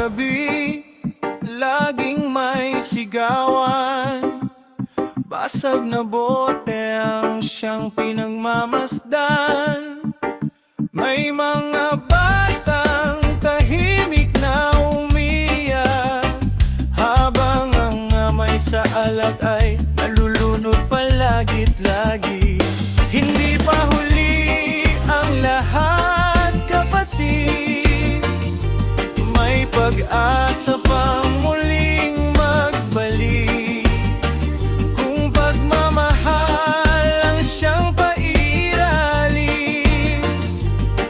gabi, laging may sigawan. Basag na bote ang siyang pinagmamasdan. May mga batang tahimik na umiyak, habang ang amay sa alat ay nalulunod palagit lagi. Hindi pa huli ang lahat, kapatid. May pag-asa pang muling magbalik. Kung pagmamahal ang siyang pairalin,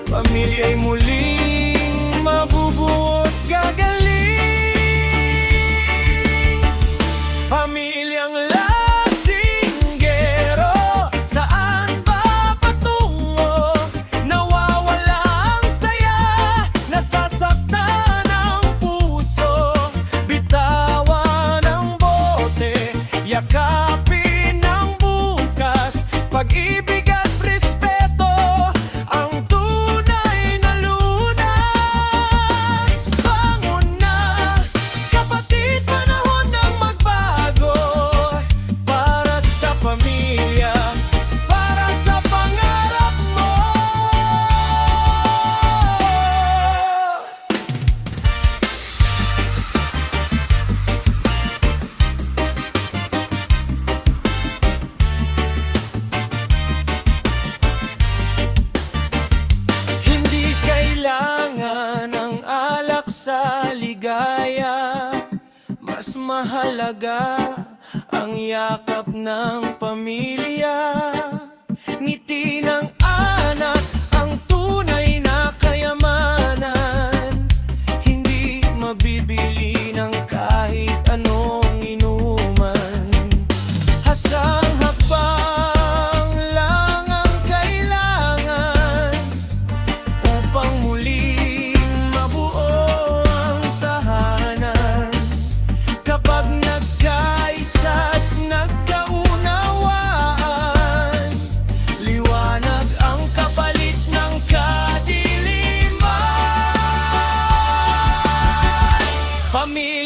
pamilya'y muling mabubuo at gagaling. Pamilyang lasinggero, saan ba patungo? Nawawala ang saya, nasasaktan ang puso. Bitawan ang bote, yakapin ang bukas. Pag-ibig at respeto ang tunay na lunas. Bangon na, kapatid, panahon ng magbago. Para sa pamilya, para sa pangarap mo. Hindi kailangan ang alak sa ligaya. Mas mahalaga ang yakap ng pamilya. Ngiti ng anak ang tunay na kayamanan. Hindi mabibili ng kahit anong inuman. Hasang hakbang lang ang kailangan upang muling mabuo ang tahanan. Kapag nagkaisa at nagkaunawaan, liwanag ang kapalit ng kadiliman. Pamilya